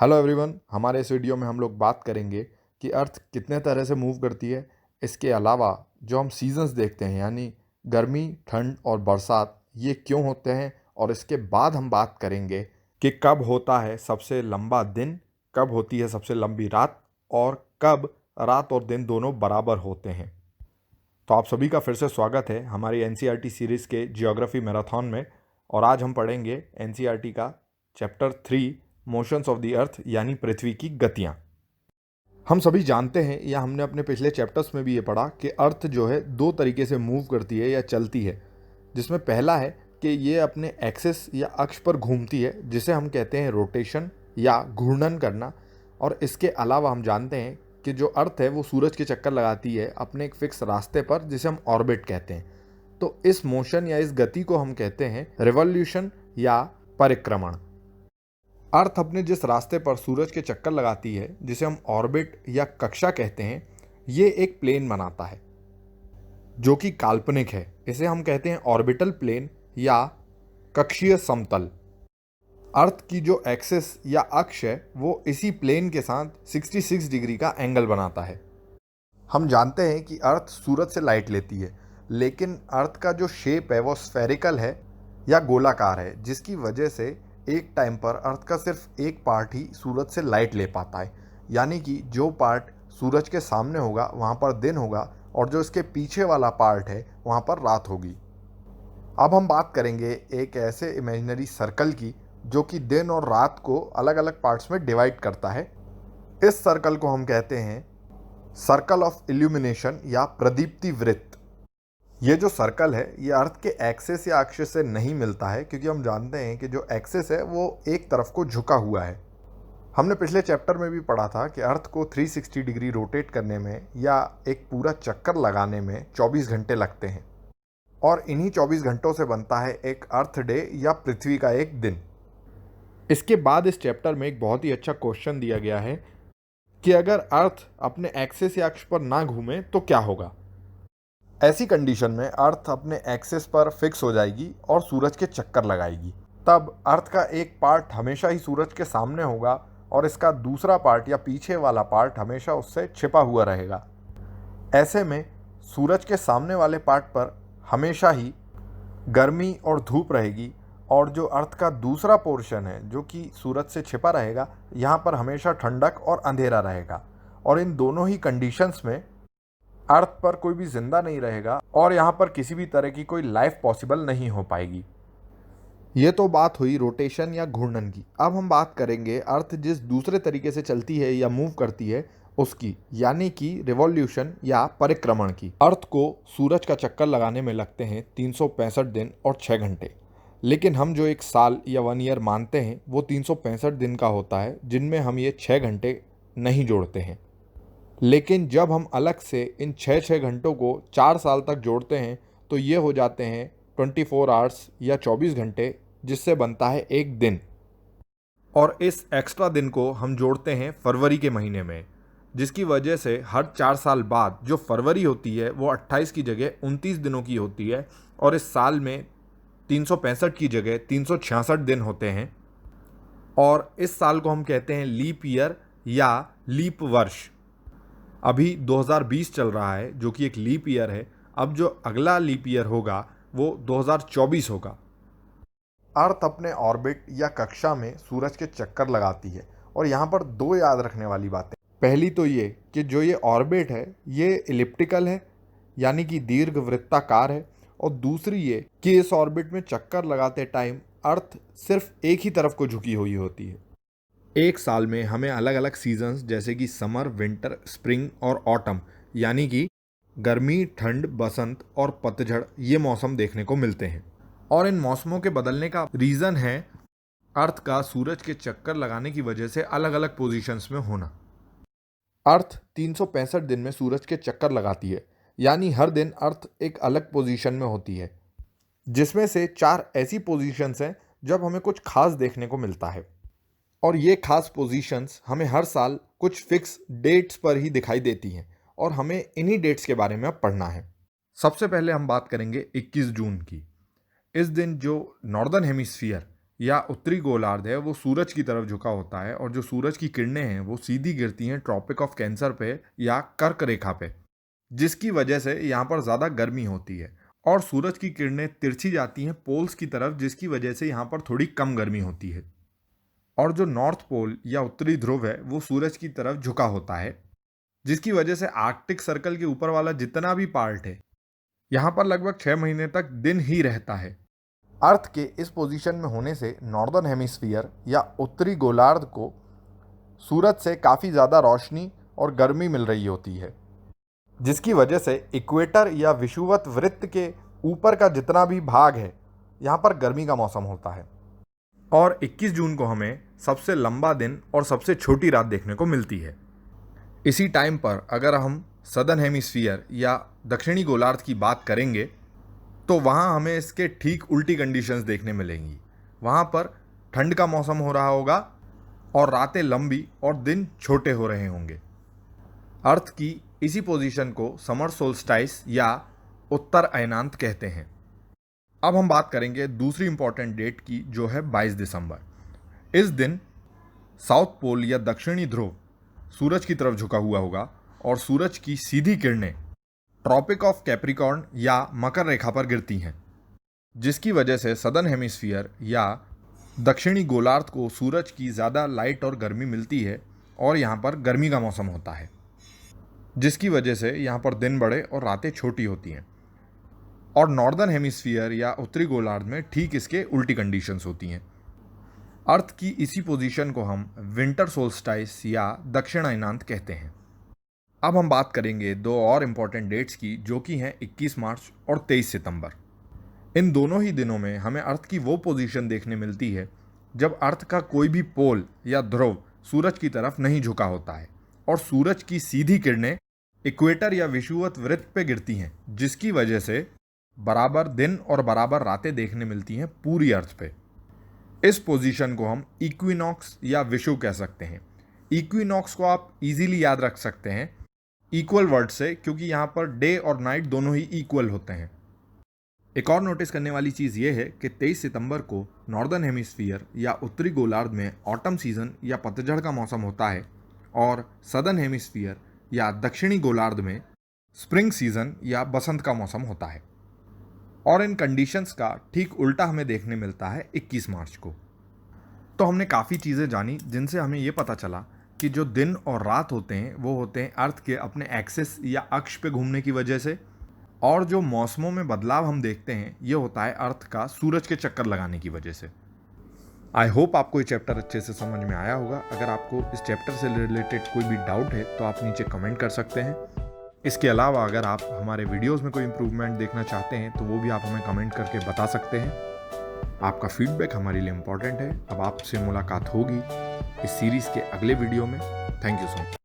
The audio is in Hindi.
हेलो एवरीवन, हमारे इस वीडियो में हम लोग बात करेंगे कि अर्थ कितने तरह से मूव करती है। इसके अलावा जो हम सीजन्स देखते हैं यानी गर्मी, ठंड और बरसात, ये क्यों होते हैं। और इसके बाद हम बात करेंगे कि कब होता है सबसे लंबा दिन, कब होती है सबसे लंबी रात और कब रात और दिन दोनों बराबर होते हैं। तो आप सभी का फिर से स्वागत है हमारी एनसीईआरटी सीरीज़ के जियोग्राफी मैराथन में। और आज हम पढ़ेंगे एनसीईआरटी का chapter 3 motions of the earth यानी पृथ्वी की गतियाँ। हम सभी जानते हैं या हमने अपने पिछले चैप्टर्स में भी ये पढ़ा कि अर्थ जो है दो तरीके से मूव करती है या चलती है, जिसमें पहला है कि ये अपने एक्सिस या अक्ष पर घूमती है, जिसे हम कहते हैं रोटेशन या घूर्णन करना। और इसके अलावा हम जानते हैं कि जो अर्थ है वो सूरज के चक्कर लगाती है अपने एक फिक्स रास्ते पर, जिसे हम ऑर्बिट कहते हैं। तो इस मोशन या इस गति को हम कहते हैं रिवॉल्यूशन या परिक्रमण। अर्थ अपने जिस रास्ते पर सूरज के चक्कर लगाती है, जिसे हम ऑर्बिट या कक्षा कहते हैं, ये एक प्लेन बनाता है जो कि काल्पनिक है। इसे हम कहते हैं ऑर्बिटल प्लेन या कक्षीय समतल। अर्थ की जो एक्सिस या अक्ष है वो इसी प्लेन के साथ 66 डिग्री का एंगल बनाता है। हम जानते हैं कि अर्थ सूरज से लाइट लेती है, लेकिन अर्थ का जो शेप है वो स्फेरिकल है या गोलाकार है, जिसकी वजह से एक टाइम पर अर्थ का सिर्फ एक पार्ट ही सूरज से लाइट ले पाता है। यानी कि जो पार्ट सूरज के सामने होगा वहाँ पर दिन होगा और जो इसके पीछे वाला पार्ट है वहाँ पर रात होगी। अब हम बात करेंगे एक ऐसे इमेजिनरी सर्कल की जो कि दिन और रात को अलग अलग पार्ट्स में डिवाइड करता है। इस सर्कल को हम कहते हैं सर्कल ऑफ इल्यूमिनेशन या प्रदीप्ति वृत्त। ये जो सर्कल है ये अर्थ के एक्सिस या अक्ष से नहीं मिलता है, क्योंकि हम जानते हैं कि जो एक्सिस है वो एक तरफ को झुका हुआ है। हमने पिछले चैप्टर में भी पढ़ा था कि अर्थ को 360 डिग्री रोटेट करने में या एक पूरा चक्कर लगाने में 24 घंटे लगते हैं, और इन्हीं 24 घंटों से बनता है एक अर्थ डे या पृथ्वी का एक दिन। इसके बाद इस चैप्टर में एक बहुत ही अच्छा क्वेश्चन दिया गया है कि अगर अर्थ अपने एक्सिस या अक्ष पर ना घूमे तो क्या होगा। ऐसी कंडीशन में अर्थ अपने एक्सिस पर फिक्स हो जाएगी और सूरज के चक्कर लगाएगी। तब अर्थ का एक पार्ट हमेशा ही सूरज के सामने होगा और इसका दूसरा पार्ट या पीछे वाला पार्ट हमेशा उससे छिपा हुआ रहेगा। ऐसे में सूरज के सामने वाले पार्ट पर हमेशा ही गर्मी और धूप रहेगी, और जो अर्थ का दूसरा पोर्शन है जो कि सूरज से छिपा रहेगा, यहाँ पर हमेशा ठंडक और अंधेरा रहेगा। और इन दोनों ही कंडीशंस में अर्थ पर कोई भी जिंदा नहीं रहेगा और यहाँ पर किसी भी तरह की कोई लाइफ पॉसिबल नहीं हो पाएगी। ये तो बात हुई रोटेशन या घूर्णन की। अब हम बात करेंगे अर्थ जिस दूसरे तरीके से चलती है या मूव करती है उसकी, यानी कि रिवॉल्यूशन या परिक्रमण की। अर्थ को सूरज का चक्कर लगाने में लगते हैं 365 दिन और 6 घंटे, लेकिन हम जो एक साल या 1 ईयर मानते हैं वो 365 दिन का होता है, जिनमें हम ये 6 घंटे नहीं जोड़ते हैं। लेकिन जब हम अलग से इन 6 घंटों को 4 साल तक जोड़ते हैं तो ये हो जाते हैं 24 आवर्स या 24 घंटे, जिससे बनता है एक दिन। और इस एक्स्ट्रा दिन को हम जोड़ते हैं फरवरी के महीने में, जिसकी वजह से हर 4 साल बाद जो फरवरी होती है वो 28 की जगह 29 दिनों की होती है, और इस साल में 365 की जगह 366 दिन होते हैं। और इस साल को हम कहते हैं लीप ईयर या लीप वर्ष। अभी 2020 चल रहा है जो कि एक लीप ईयर है। अब जो अगला लीप ईयर होगा वो 2024 होगा। अर्थ अपने ऑर्बिट या कक्षा में सूरज के चक्कर लगाती है, और यहाँ पर दो याद रखने वाली बातें। पहली तो ये कि जो ये ऑर्बिट है ये इलिप्टिकल है, यानी कि दीर्घ वृत्ताकार है। और दूसरी ये कि इस ऑर्बिट में चक्कर लगाते टाइम अर्थ सिर्फ एक ही तरफ को झुकी हुई होती है। एक साल में हमें अलग अलग सीजन्स जैसे कि समर, विंटर, स्प्रिंग और ऑटम, यानी कि गर्मी, ठंड, बसंत और पतझड़, ये मौसम देखने को मिलते हैं। और इन मौसमों के बदलने का रीज़न है अर्थ का सूरज के चक्कर लगाने की वजह से अलग अलग पोजीशंस में होना। अर्थ 365 दिन में सूरज के चक्कर लगाती है, यानी हर दिन अर्थ एक अलग पोजीशन में होती है, जिसमें से 4 ऐसी पोजीशंस हैं जब हमें कुछ खास देखने को मिलता है। और ये खास पोजीशंस हमें हर साल कुछ फिक्स डेट्स पर ही दिखाई देती हैं, और हमें इन्हीं डेट्स के बारे में अब पढ़ना है। सबसे पहले हम बात करेंगे 21 जून की। इस दिन जो नॉर्दर्न हेमिस्फीयर या उत्तरी गोलार्ध है वो सूरज की तरफ झुका होता है और जो सूरज की किरणें हैं वो सीधी गिरती हैं ट्रॉपिक ऑफ कैंसर पे या कर्क रेखा पे, जिसकी वजह से यहाँ पर ज़्यादा गर्मी होती है। और सूरज की किरणें तिरछी जाती हैं पोल्स की तरफ, जिसकी वजह से यहाँ पर थोड़ी कम गर्मी होती है। और जो नॉर्थ पोल या उत्तरी ध्रुव है वो सूरज की तरफ झुका होता है, जिसकी वजह से आर्कटिक सर्कल के ऊपर वाला जितना भी पार्ट है यहाँ पर लगभग 6 महीने तक दिन ही रहता है। अर्थ के इस पोजीशन में होने से नॉर्दर्न हेमिस्फीयर या उत्तरी गोलार्ध को सूरज से काफ़ी ज़्यादा रोशनी और गर्मी मिल रही होती है, जिसकी वजह से इक्वेटर या विषुवत वृत्त के ऊपर का जितना भी भाग है यहाँ पर गर्मी का मौसम होता है। और 21 जून को हमें सबसे लंबा दिन और सबसे छोटी रात देखने को मिलती है। इसी टाइम पर अगर हम सदर्न हेमिस्फीयर या दक्षिणी गोलार्ध की बात करेंगे तो वहाँ हमें इसके ठीक उल्टी कंडीशंस देखने मिलेंगी। वहाँ पर ठंड का मौसम हो रहा होगा और रातें लंबी और दिन छोटे हो रहे होंगे। अर्थ की इसी पोजीशन को समर सोल्स्टाइस या उत्तर अयनांत कहते हैं। अब हम बात करेंगे दूसरी इंपॉर्टेंट डेट की, जो है 22 दिसंबर। इस दिन साउथ पोल या दक्षिणी ध्रुव सूरज की तरफ झुका हुआ होगा और सूरज की सीधी किरणें ट्रॉपिक ऑफ कैप्रिकॉर्न या मकर रेखा पर गिरती हैं, जिसकी वजह से सदर्न हेमिस्फीयर या दक्षिणी गोलार्ध को सूरज की ज़्यादा लाइट और गर्मी मिलती है और यहाँ पर गर्मी का मौसम होता है, जिसकी वजह से यहाँ पर दिन बड़े और रातें छोटी होती हैं। और नॉर्दर्न हेमिस्फीयर या उत्तरी गोलार्ध में ठीक इसके उल्टी कंडीशंस होती हैं। अर्थ की इसी पोजीशन को हम विंटर सोल्स्टाइस या दक्षिण अयनांत कहते हैं। अब हम बात करेंगे दो और इम्पॉर्टेंट डेट्स की, जो कि हैं 21 मार्च और 23 सितंबर। इन दोनों ही दिनों में हमें अर्थ की वो पोजीशन देखने मिलती है जब अर्थ का कोई भी पोल या ध्रुव सूरज की तरफ नहीं झुका होता है और सूरज की सीधी किरणें इक्वेटर या विषुवत वृत्त पे गिरती हैं, जिसकी वजह से बराबर दिन और बराबर रातें देखने मिलती हैं पूरी अर्थ पे। इस पोजीशन को हम इक्विनॉक्स या विषुव कह सकते हैं। इक्विनॉक्स को आप इजीली याद रख सकते हैं इक्वल वर्ड से, क्योंकि यहाँ पर डे और नाइट दोनों ही इक्वल होते हैं। एक और नोटिस करने वाली चीज़ ये है कि 23 सितंबर को नॉर्दर्न हेमिस्फीयर या उत्तरी गोलार्ध में ऑटम सीजन या पतझड़ का मौसम होता है और सदर्न हेमिस्फीयर या दक्षिणी गोलार्ध में स्प्रिंग सीजन या बसंत का मौसम होता है। और इन कंडीशंस का ठीक उल्टा हमें देखने मिलता है 21 मार्च को। तो हमने काफ़ी चीज़ें जानी जिनसे हमें ये पता चला कि जो दिन और रात होते हैं वो होते हैं अर्थ के अपने एक्सिस या अक्ष पे घूमने की वजह से, और जो मौसमों में बदलाव हम देखते हैं ये होता है अर्थ का सूरज के चक्कर लगाने की वजह से। आई होप आपको ये चैप्टर अच्छे से समझ में आया होगा। अगर आपको इस चैप्टर से रिलेटेड कोई भी डाउट है तो आप नीचे कमेंट कर सकते हैं। इसके अलावा अगर आप हमारे वीडियोस में कोई इम्प्रूवमेंट देखना चाहते हैं तो वो भी आप हमें कमेंट करके बता सकते हैं। आपका फीडबैक हमारे लिए इम्पॉर्टेंट है। अब आपसे मुलाकात होगी इस सीरीज़ के अगले वीडियो में। Thank you so much.